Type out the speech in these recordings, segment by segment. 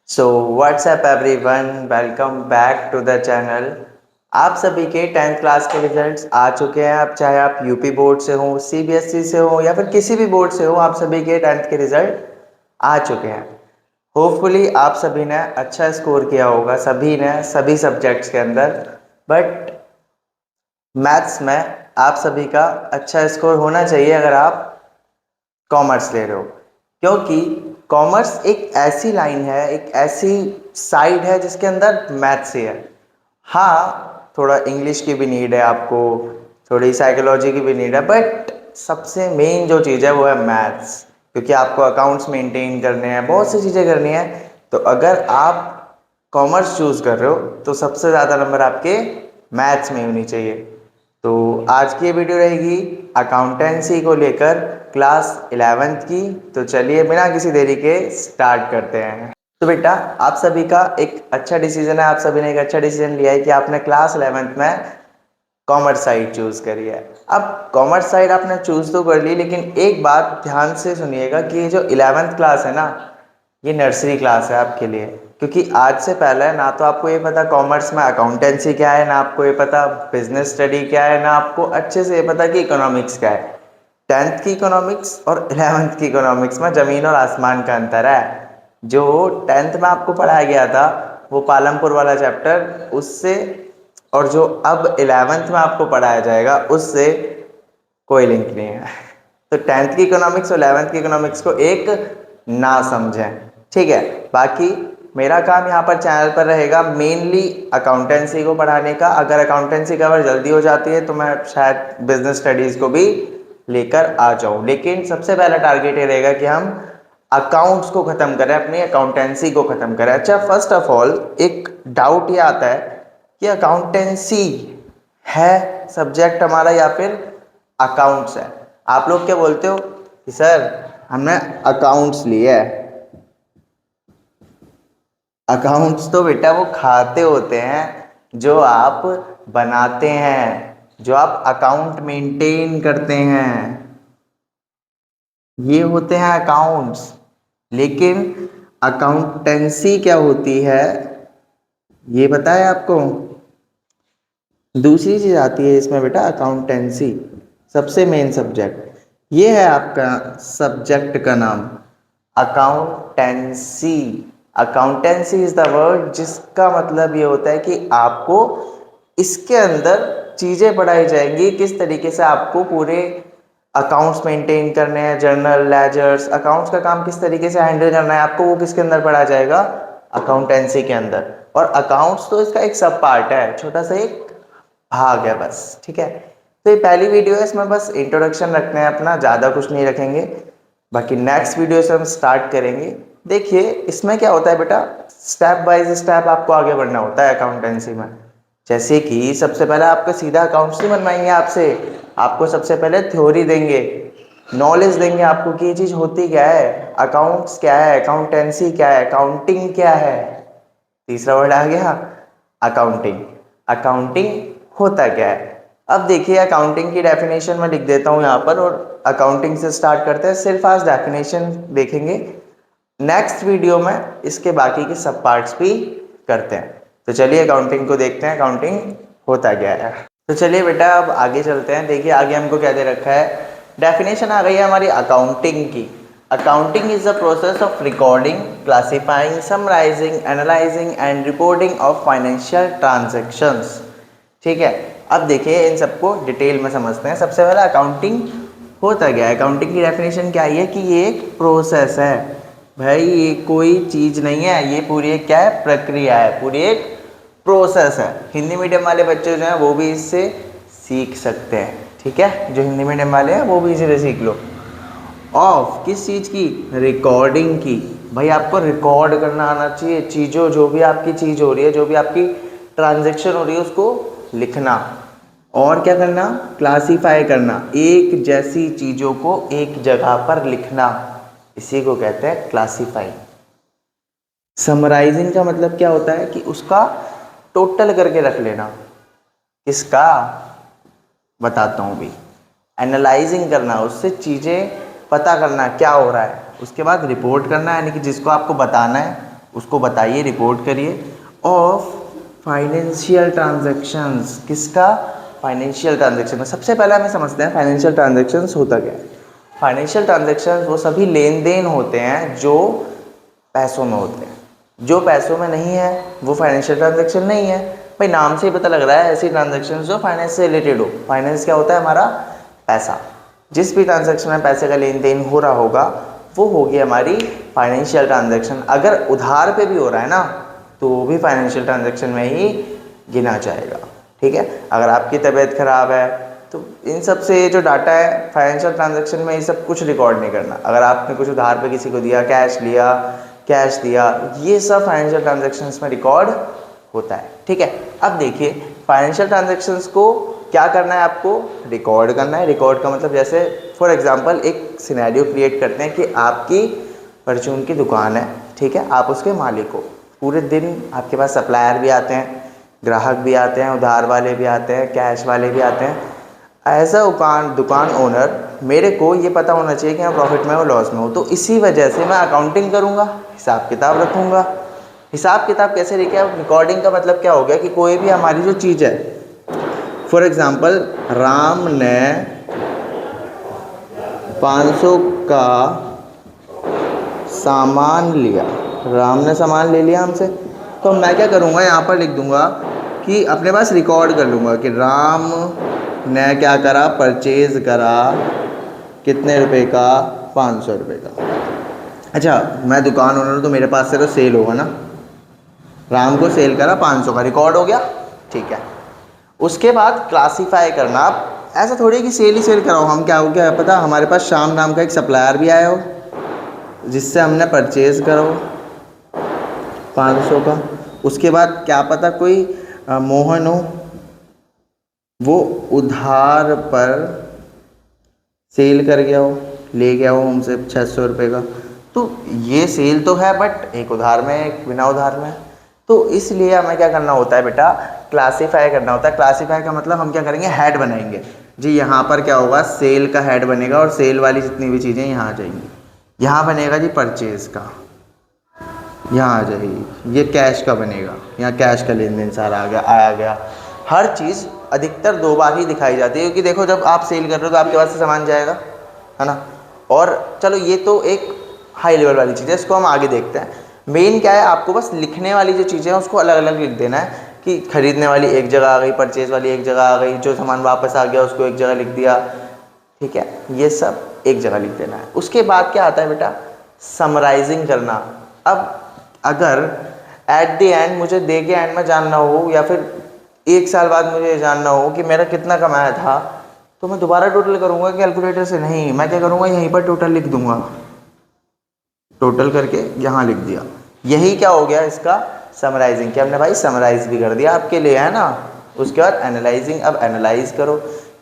So what's up everyone, welcome back to the channel. आप सभी के 10th क्लास के रिजल्ट्स आ चुके हैं। अब चाहे आप यूपी बोर्ड से हो, सीबीएसई से हो या फिर किसी भी बोर्ड से हो, आप सभी के 10th के रिजल्ट आ चुके हैं। होपफुली आप सभी ने अच्छा स्कोर किया होगा, सभी ने सभी सब्जेक्ट्स के अंदर। बट मैथ्स में आप सभी का अच्छा स्कोर होना चाहिए अगर आप कॉमर्स ले रहे हो, क्योंकि कॉमर्स एक ऐसी लाइन है, एक ऐसी साइड है जिसके अंदर मैथ्स ही है। हाँ, थोड़ा इंग्लिश की भी नीड है आपको, थोड़ी साइकोलॉजी की भी नीड है, बट सबसे मेन जो चीज़ है वो है मैथ्स, क्योंकि आपको अकाउंट्स मेंटेन करने हैं, बहुत सी चीज़ें करनी है। तो अगर आप कॉमर्स चूज़ कर रहे हो तो सबसे ज़्यादा नंबर आपके मैथ्स में होनी चाहिए। तो आज की ये वीडियो रहेगी अकाउंटेंसी को लेकर, क्लास 11th की। तो चलिए बिना किसी देरी के स्टार्ट करते हैं। तो बेटा, आप सभी का एक अच्छा डिसीजन है, आप सभी ने एक अच्छा डिसीजन लिया है कि आपने क्लास 11th में कॉमर्स साइड चूज करी है। अब कॉमर्स साइड आपने चूज तो कर ली, लेकिन एक बात ध्यान से सुनिएगा कि ये जो 11th क्लास है ना, ये नर्सरी क्लास है आपके लिए। क्योंकि आज से पहले ना तो आपको ये पता कॉमर्स में अकाउंटेंसी क्या है, ना आपको ये पता बिजनेस स्टडी क्या है, ना आपको अच्छे से ये पता कि इकोनॉमिक्स क्या है। 10th की इकोनॉमिक्स और 11th की इकोनॉमिक्स में ज़मीन और आसमान का अंतर है। जो 10th में आपको पढ़ाया गया था वो पालमपुर वाला चैप्टर, उससे और जो अब 11th में आपको पढ़ाया जाएगा उससे कोई लिंक नहीं है। तो 10th की इकोनॉमिक्स और 11th की इकोनॉमिक्स को एक ना समझें, ठीक है। बाकी मेरा काम यहाँ पर चैनल पर रहेगा मेनली अकाउंटेंसी को पढ़ाने का। अगर अकाउंटेंसी कवर जल्दी हो जाती है तो मैं शायद बिजनेस स्टडीज़ को भी लेकर आ जाऊँ, लेकिन सबसे पहला टारगेट ये रहेगा कि हम अकाउंट्स को ख़त्म करें, अपनी अकाउंटेंसी को ख़त्म करें। अच्छा, फर्स्ट ऑफ ऑल एक डाउट ये आता है कि अकाउंटेंसी है सब्जेक्ट हमारा या फिर अकाउंट्स है। आप लोग क्या बोलते हो कि सर हमने अकाउंट्स लिया है। अकाउंट्स तो बेटा वो खाते होते हैं जो आप बनाते हैं, जो आप अकाउंट मेंटेन करते हैं, ये होते हैं अकाउंट्स। लेकिन अकाउंटेंसी क्या होती है ये पता है आपको? दूसरी चीज़ आती है इसमें बेटा, अकाउंटेंसी सबसे मेन सब्जेक्ट। ये है आपका सब्जेक्ट का नाम, accountancy. Accountancy is the word जिसका मतलब ये होता है कि आपको इसके अंदर चीज़ें पढ़ाई जाएंगी, किस तरीके से आपको पूरे अकाउंट्स मेंटेन करने हैं, जर्नल लेजर्स, अकाउंट्स का काम किस तरीके से हैंडल करना है आपको, वो किसके अंदर पढ़ा जाएगा? अकाउंटेंसी के अंदर। और अकाउंट्स तो इसका एक सब पार्ट है, छोटा सा एक भाग है बस, ठीक है। तो ये पहली वीडियो है, इसमें बस इंट्रोडक्शन रखते हैं अपना, ज़्यादा कुछ नहीं रखेंगे। बाकी नेक्स्ट वीडियो से हम स्टार्ट करेंगे। देखिए इसमें क्या होता है बेटा, स्टेप बाय स्टेप आपको आगे बढ़ना होता है अकाउंटेंसी में। जैसे कि सबसे पहले आपको सीधा अकाउंट्स नहीं बनवाएंगे आपसे, आपको सबसे पहले थ्योरी देंगे, नॉलेज देंगे आपको कि ये चीज़ होती क्या है, अकाउंट्स क्या है, अकाउंटेंसी क्या है, अकाउंटिंग क्या है। तीसरा वर्ड आ गया अकाउंटिंग। अकाउंटिंग होता क्या है? अब देखिए अकाउंटिंग की डेफिनेशन मैं लिख देता हूँ यहाँ पर, और अकाउंटिंग से स्टार्ट करते हैं। सिर्फ आज डेफिनेशन देखेंगे, नेक्स्ट वीडियो में इसके बाकी के सब पार्ट्स भी करते हैं। तो चलिए अकाउंटिंग को देखते हैं, अकाउंटिंग होता क्या है। तो चलिए बेटा अब आगे चलते हैं। देखिए आगे हमको क्या दे रखा है, डेफिनेशन आ गई है हमारी अकाउंटिंग की। Accounting is the process of recording, classifying, summarising, analysing and reporting of financial transactions, ठीक है। अब देखिए इन सबको डिटेल में समझते हैं। सबसे पहले अकाउंटिंग होता क्या है। अकाउंटिंग की डेफिनेशन क्या है कि ये एक प्रोसेस है भाई, ये कोई चीज़ नहीं है, ये पूरी एक क्या है, प्रक्रिया है, पूरी एक प्रोसेस है। हिंदी मीडियम वाले बच्चे जो हैं वो भी इससे सीख सकते हैं, ठीक है। जो हिंदी मीडियम वाले हैं वो भी इसे सीख लो। ऑफ किस चीज़ की, रिकॉर्डिंग की। भाई आपको रिकॉर्ड करना आना चाहिए चीज़ों, जो भी आपकी चीज़ हो रही है, जो भी आपकी ट्रांजैक्शन हो रही है उसको लिखना। और क्या करना, क्लासीफाई करना, एक जैसी चीज़ों को एक जगह पर लिखना, इसी को कहते हैं क्लासीफाई। समराइजिंग का मतलब क्या होता है कि उसका टोटल करके रख लेना। किसका, बताता हूँ भी। एनालाइजिंग करना, उससे चीज़ें पता करना क्या हो रहा है। उसके बाद रिपोर्ट करना, यानी कि जिसको आपको बताना है उसको बताइए, रिपोर्ट करिए ऑफ फाइनेंशियल ट्रांजैक्शंस। किसका? Financial transaction. सबसे पहले हमें समझते हैं फाइनेंशियल ट्रांजैक्शंस होता क्या है। फाइनेंशियल ट्रांजैक्शंस वो सभी लेन देन होते हैं जो पैसों में होते हैं। जो पैसों में नहीं है वो फाइनेंशियल ट्रांजैक्शन नहीं है। भाई नाम से ही पता लग रहा है ऐसी ट्रांजैक्शन जो फाइनेंस से रिलेटेड हो। फाइनेंस क्या होता है? हमारा पैसा। जिस भी ट्रांजैक्शन में पैसे का लेन देन हो रहा होगा वो होगी हमारी फाइनेंशियल ट्रांजैक्शन। अगर उधार पे भी हो रहा है ना तो वो भी फाइनेंशियल ट्रांजैक्शन में ही गिना जाएगा। ठीक है, अगर आपकी तबीयत खराब है तो इन सब से जो डाटा है फाइनेंशियल ट्रांजैक्शन में ये सब कुछ रिकॉर्ड नहीं करना। अगर आपने कुछ उधार पे किसी को दिया, कैश लिया, कैश दिया, ये सब फाइनेंशियल ट्रांजैक्शंस में रिकॉर्ड होता है। ठीक है, अब देखिए फाइनेंशियल ट्रांजैक्शंस को क्या करना है, आपको रिकॉर्ड करना है। रिकॉर्ड का मतलब जैसे फॉर एग्जांपल एक सिनेरियो क्रिएट करते हैं कि आपकी परचून की दुकान है। ठीक है, आप उसके मालिक हो। पूरे दिन आपके पास सप्लायर भी आते हैं, ग्राहक भी आते हैं, उधार वाले भी आते हैं, कैश वाले भी आते हैं। एज अ दुकान ओनर मेरे को ये पता होना चाहिए कि मैं प्रॉफिट में हो, लॉस में हो। तो इसी वजह से मैं अकाउंटिंग करूँगा, हिसाब किताब रखूँगा। हिसाब किताब कैसे लिखा है? रिकॉर्डिंग का मतलब क्या हो गया कि कोई भी हमारी जो चीज़ है, फॉर एग्जांपल राम ने 500 का सामान लिया, राम ने सामान ले लिया हमसे, तो मैं क्या करूँगा, यहाँ पर लिख दूँगा कि अपने पास रिकॉर्ड कर लूँगा कि राम ने क्या करा, परचेज़ करा कितने रुपए का, 500 रुपये का। अच्छा, मैं दुकान ओनर तो मेरे पास से तो सेल होगा ना, राम को सेल करा 500 का, रिकॉर्ड हो गया। ठीक है, उसके बाद क्लासीफाई करना। आप ऐसा थोड़ी है कि सेल ही सेल कराओ। हम क्या हो गया पता, हमारे पास श्याम नाम का एक सप्लायर भी आया हो जिससे हमने परचेज़ करा हो 500 का। उसके बाद क्या पता कोई मोहन हो, वो उधार पर सेल कर गया हो, ले गया हो हमसे 600 रुपये का। तो ये सेल तो है बट एक उधार में एक बिना उधार में। तो इसलिए हमें क्या करना होता है बेटा, क्लासीफाई करना होता है। क्लासीफाई का मतलब हम क्या करेंगे, हेड बनाएंगे जी। यहाँ पर क्या होगा, सेल का हेड बनेगा और सेल वाली जितनी भी चीज़ें यहाँ आ जाएंगी। यहाँ बनेगा जी परचेज़ का, यहाँ आ जाएगी। ये कैश का बनेगा, यहाँ कैश का लेन देन सारा आया गया। हर चीज़ अधिकतर 2 बार ही दिखाई जाती है, क्योंकि देखो जब आप सेल कर रहे हो तो आपके पास से सामान जाएगा, है ना। और चलो ये तो एक हाई लेवल वाली चीज़ है, इसको हम आगे देखते हैं। मेन क्या है, आपको बस लिखने वाली जो चीज़ें हैं उसको अलग अलग लिख देना है कि खरीदने वाली एक जगह आ गई, परचेज वाली एक जगह आ गई, जो सामान वापस आ गया उसको एक जगह लिख दिया। ठीक है, ये सब एक जगह लिख देना है। उसके बाद क्या आता है बेटा, समराइजिंग करना। अब अगर एट द एंड मुझे दे के एंड में जानना हो, या फिर 1 साल बाद मुझे जानना हो कि मेरा कितना कमाया था, तो मैं दोबारा टोटल करूँगा कैलकुलेटर से नहीं। मैं क्या करूँगा, यहीं पर टोटल लिख दूंगा, टोटल करके यहाँ लिख दिया। यही क्या हो गया इसका समराइजिंग, कि हमने भाई समराइज भी कर दिया आपके लिए, है ना। उसके बाद एनालाइजिंग। अब एनालाइज करो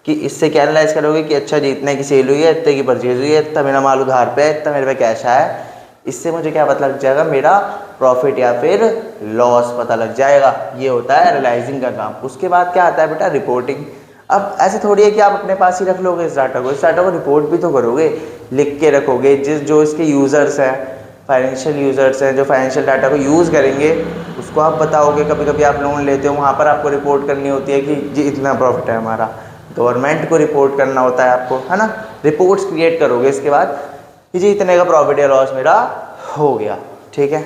कि इससे क्या एनालाइज करोगे कि अच्छा जी इतने की सेल हुई है, इतने की परचेज हुई है, इतना मेरा माल उधार पे है, इतना मेरे पे कैश आया है। इससे मुझे क्या पता लग जाएगा, मेरा प्रॉफिट या फिर लॉस पता लग जाएगा। ये होता है एनालाइजिंग का काम। उसके बाद क्या आता है बेटा, रिपोर्टिंग। अब ऐसे थोड़ी है कि आप अपने पास ही रख लोगे इस डाटा को, इस डाटा को रिपोर्ट भी तो करोगे, लिख के रखोगे। जो इसके यूज़र्स हैं, फाइनेंशियल यूज़र्स हैं, जो फाइनेंशियल डाटा को यूज़ करेंगे, उसको आप बताओगे। कभी कभी आप लोन लेते हो, वहाँ पर आपको रिपोर्ट करनी होती है कि जी इतना प्रॉफिट है हमारा। गवर्नमेंट को रिपोर्ट करना होता है आपको, है ना। रिपोर्ट्स क्रिएट करोगे इसके बाद कि जी इतने का प्रॉफिट या लॉस मेरा हो गया। ठीक है,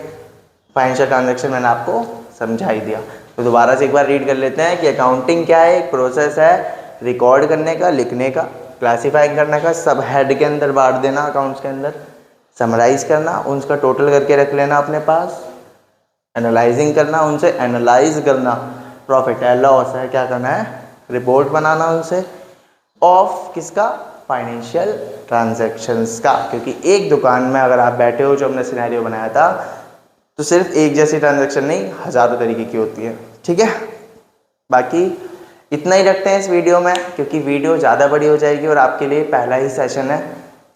फाइनेंशियल ट्रांजैक्शन मैंने आपको समझा ही दिया। तो दोबारा से एक बार रीड कर लेते हैं कि अकाउंटिंग क्या है। एक प्रोसेस है रिकॉर्ड करने का, लिखने का, क्लासीफाइंग करने का, सब हेड के अंदर बांट देना अकाउंट्स के अंदर, समराइज करना, उनका टोटल करके रख लेना अपने पास, एनालाइजिंग करना, उनसे एनालाइज करना, प्रॉफिट है लॉस है क्या करना है, रिपोर्ट बनाना उनसे, ऑफ किसका, फाइनेंशियल ट्रांजैक्शंस का। क्योंकि एक दुकान में अगर आप बैठे हो, जो हमने सिनेरियो बनाया था, तो सिर्फ एक जैसी ट्रांजैक्शन नहीं, हज़ारों तरीके की होती है। ठीक है, बाकी इतना ही रखते हैं इस वीडियो में, क्योंकि वीडियो ज़्यादा बड़ी हो जाएगी और आपके लिए पहला ही सेशन है।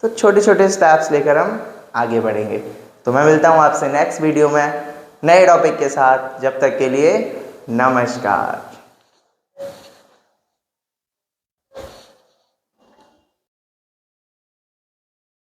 तो छोटे छोटे स्टेप्स लेकर हम आगे बढ़ेंगे। तो मैं मिलता हूँ आपसे नेक्स्ट वीडियो में नए टॉपिक के साथ। जब तक के लिए नमस्कार।